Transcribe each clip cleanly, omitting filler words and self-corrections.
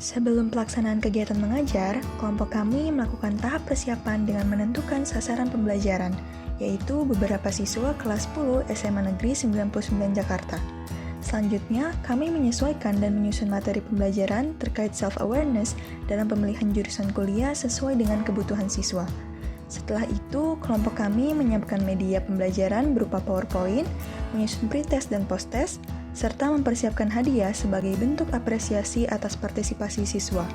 Sebelum pelaksanaan kegiatan mengajar, kelompok kami melakukan tahap persiapan dengan menentukan sasaran pembelajaran, yaitu beberapa siswa kelas 10 SMA Negeri 99 Jakarta. Selanjutnya, kami menyesuaikan dan menyusun materi pembelajaran terkait self-awareness dalam pemilihan jurusan kuliah sesuai dengan kebutuhan siswa. Setelah itu, kelompok kami menyiapkan media pembelajaran berupa PowerPoint, menyusun pretest dan posttest, serta mempersiapkan hadiah sebagai bentuk apresiasi atas partisipasi siswa.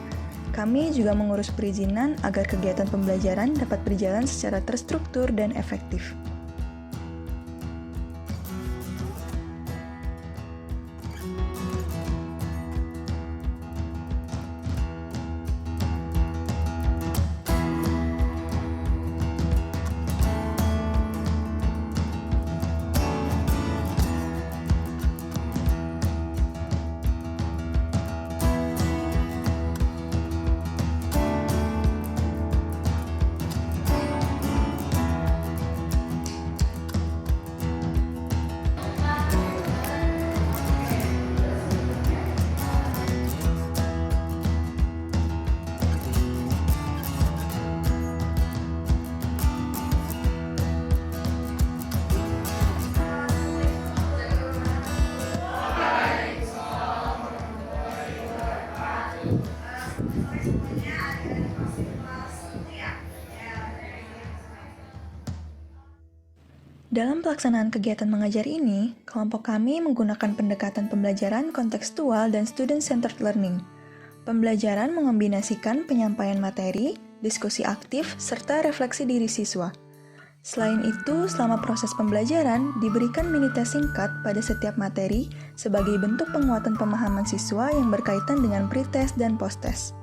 Kami juga mengurus perizinan agar kegiatan pembelajaran dapat berjalan secara terstruktur dan efektif. Dalam pelaksanaan kegiatan mengajar ini, kelompok kami menggunakan pendekatan pembelajaran kontekstual dan student-centered learning. Pembelajaran mengombinasikan penyampaian materi, diskusi aktif, serta refleksi diri siswa. Selain itu, selama proses pembelajaran, diberikan mini tes singkat pada setiap materi sebagai bentuk penguatan pemahaman siswa yang berkaitan dengan pretest dan posttest.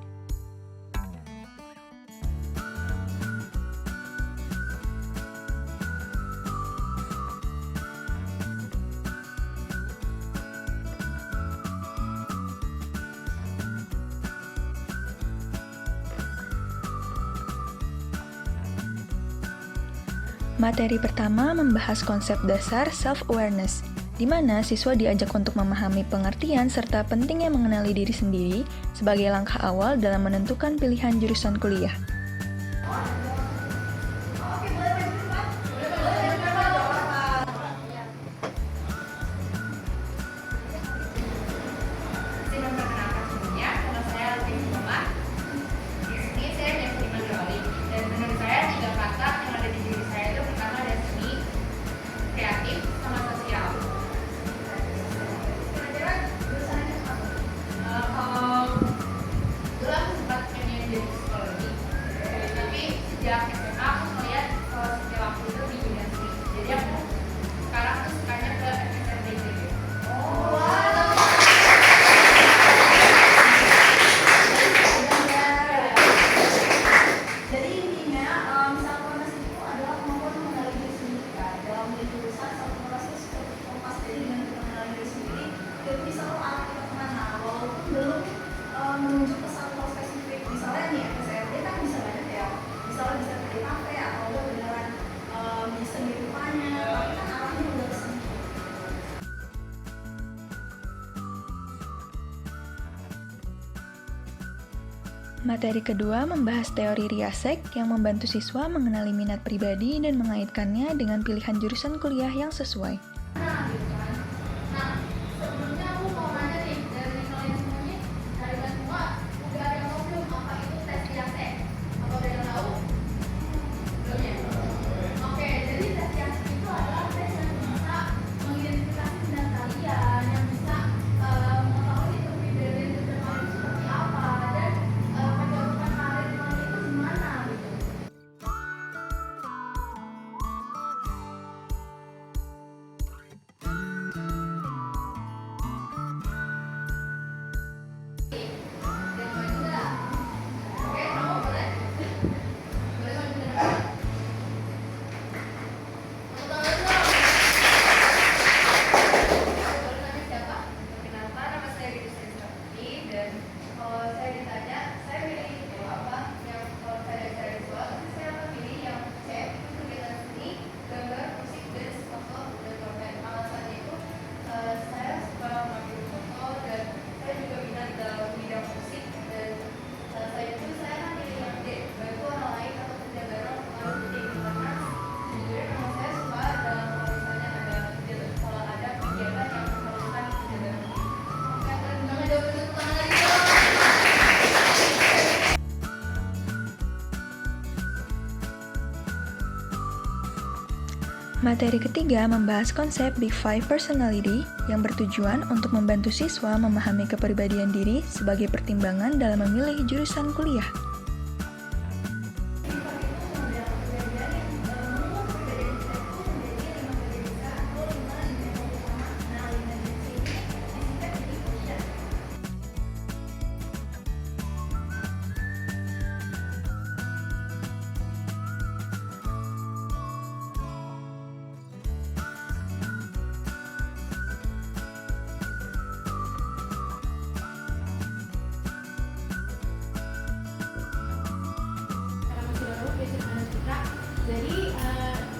Materi pertama membahas konsep dasar self-awareness, di mana siswa diajak untuk memahami pengertian serta pentingnya mengenali diri sendiri sebagai langkah awal dalam menentukan pilihan jurusan kuliah. Materi kedua membahas teori Riasek yang membantu siswa mengenali minat pribadi dan mengaitkannya dengan pilihan jurusan kuliah yang sesuai. Materi ketiga membahas konsep Big Five Personality yang bertujuan untuk membantu siswa memahami kepribadian diri sebagai pertimbangan dalam memilih jurusan kuliah. Jadi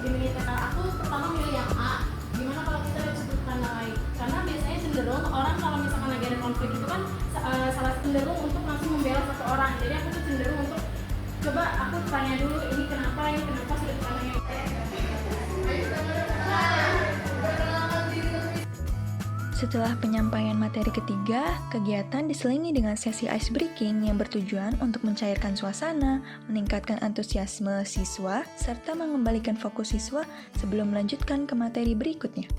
di militer aku pertama milih yang A. Gimana kalau kita lihat sudut pandang lain? Karena biasanya cenderung orang kalau misalkan lagi ada konflik itu kan salah cenderung untuk langsung membela satu orang. Jadi aku tuh cenderung untuk coba aku tanya dulu ini kenapa sudut pandangnya. Setelah penyampaian materi ketiga, kegiatan diselingi dengan sesi ice breaking yang bertujuan untuk mencairkan suasana, meningkatkan antusiasme siswa, serta mengembalikan fokus siswa sebelum melanjutkan ke materi berikutnya.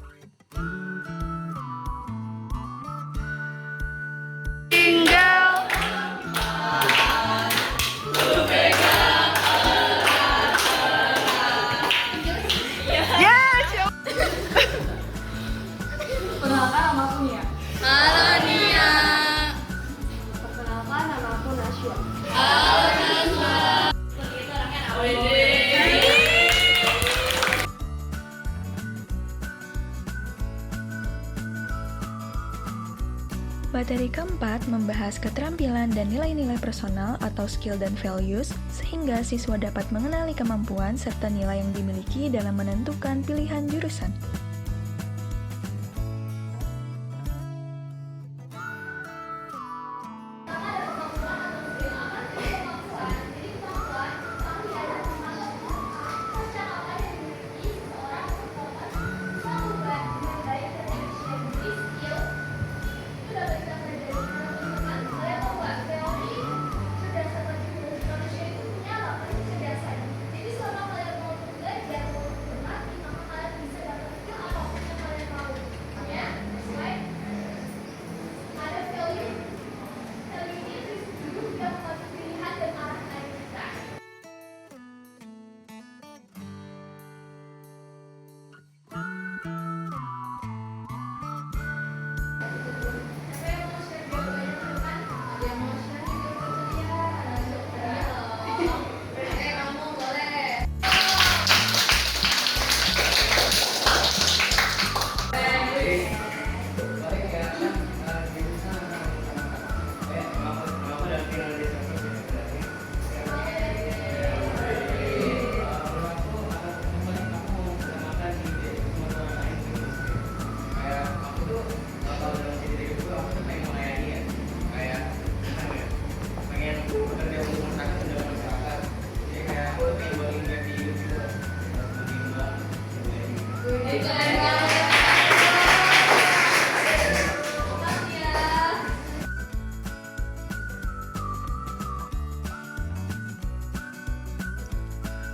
Perkenalkan nama aku Nia. Halo Nia. Perkenalkan nama aku Nasya. Halo Nasya. Materi keempat membahas keterampilan dan nilai-nilai personal atau skill dan values, sehingga siswa dapat mengenali kemampuan serta nilai yang dimiliki dalam menentukan pilihan jurusan.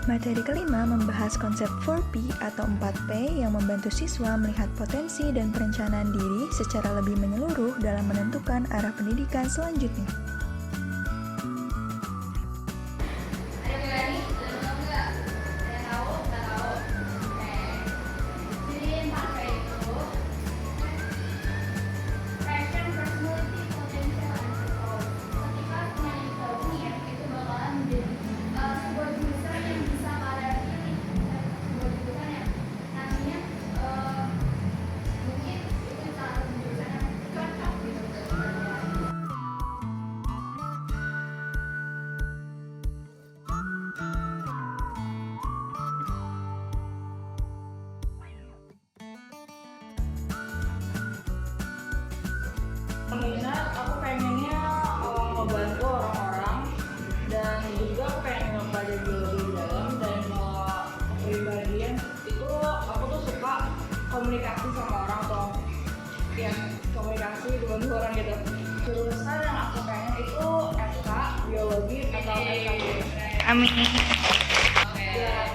Materi kelima membahas konsep 4P atau 4P yang membantu siswa melihat potensi dan perencanaan diri secara lebih menyeluruh dalam menentukan arah pendidikan selanjutnya. Minat aku pengennya ngebantu orang-orang dan juga aku pengen mempelajari lebih dalam dan kepribadian itu aku tuh suka komunikasi sama orang atau ya komunikasi dengan orang gitu. Jurusan yang aku pengen itu FK biologi atau FK. Amin. Ya,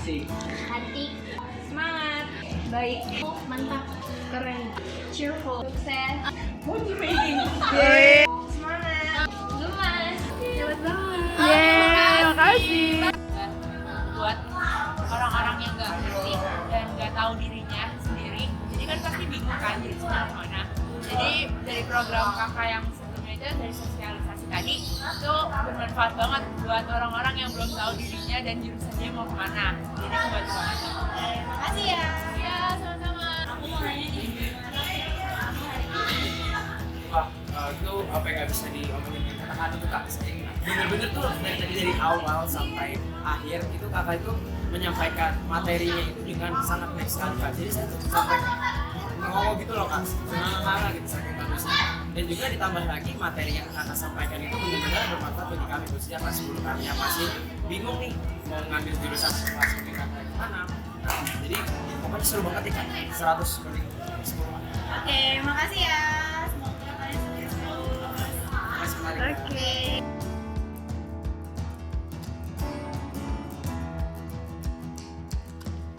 Asik. Hati. Semangat. Baik. Mantap. Keren. Cheerful. Sukses. Motivating. Semangat. Gemas. Hebat banget. Makasih. Buat orang-orang yang nggak ngerti dan nggak tahu dirinya sendiri, jadi kan pasti bingung kan jadi kemana. Jadi dari program kakak yang sebelumnya itu dari sosialisasi tadi itu bermanfaat banget buat orang-orang yang belum tahu dirinya dan jurusannya mau kemana. Jadi kebantu banget. Makasih ya. Ya, sama-sama. Aku mau nanya nih. Wah, itu apa yang nggak bisa diomongin dengan kata-kata tuh kak. Bener-bener tuh dari awal sampai akhir itu kakak itu menyampaikan materinya itu dengan sangat baik sekali kak. Jadi saya tuh sampai ngomong gitu loh kak, senang gitu saking bagusnya. Dan juga ditambah lagi materi yang kakak sampaikan itu benar-benar bermanfaat bagi kami khususnya kelas 10 kami yang masih bingung nih mau ngambil jurusan kelas 10 kakak yang mana. Nah, jadi pokoknya seru banget nih kak, 100 banding 10. Oke, makasih ya. Semoga kalian sukses terus. Terima kasih sekali. Oke.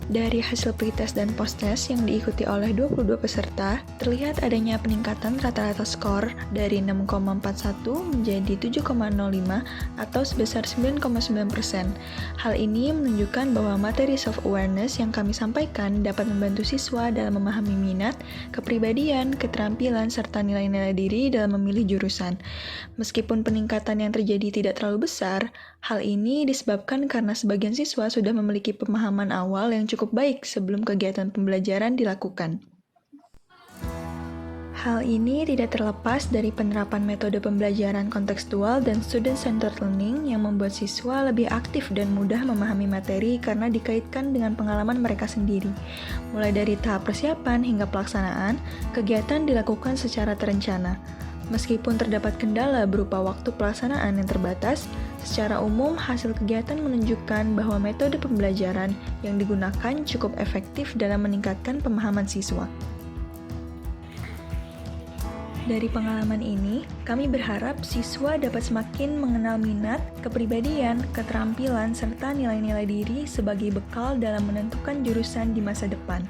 Dari hasil pretest dan posttest yang diikuti oleh 22 peserta, terlihat adanya peningkatan rata-rata skor dari 6,41 menjadi 7,05 atau sebesar 9,9%. Hal ini menunjukkan bahwa materi self-awareness yang kami sampaikan dapat membantu siswa dalam memahami minat, kepribadian, keterampilan, serta nilai-nilai diri dalam memilih jurusan. Meskipun peningkatan yang terjadi tidak terlalu besar, hal ini disebabkan karena sebagian siswa sudah memiliki pemahaman awal yang cukup baik sebelum kegiatan pembelajaran dilakukan. Hal ini tidak terlepas dari penerapan metode pembelajaran kontekstual dan student-centered learning yang membuat siswa lebih aktif dan mudah memahami materi karena dikaitkan dengan pengalaman mereka sendiri. Mulai dari tahap persiapan hingga pelaksanaan, kegiatan dilakukan secara terencana. Meskipun terdapat kendala berupa waktu pelaksanaan yang terbatas, secara umum hasil kegiatan menunjukkan bahwa metode pembelajaran yang digunakan cukup efektif dalam meningkatkan pemahaman siswa. Dari pengalaman ini, kami berharap siswa dapat semakin mengenal minat, kepribadian, keterampilan, serta nilai-nilai diri sebagai bekal dalam menentukan jurusan di masa depan.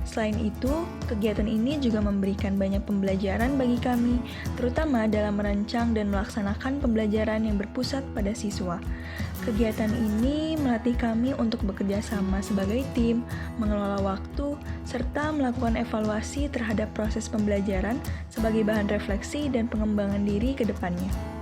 Selain itu, kegiatan ini juga memberikan banyak pembelajaran bagi kami, terutama dalam merancang dan melaksanakan pembelajaran yang berpusat pada siswa. Kegiatan ini melatih kami untuk bekerja sama sebagai tim, mengelola waktu, serta melakukan evaluasi terhadap proses pembelajaran sebagai bahan refleksi dan pengembangan diri ke depannya.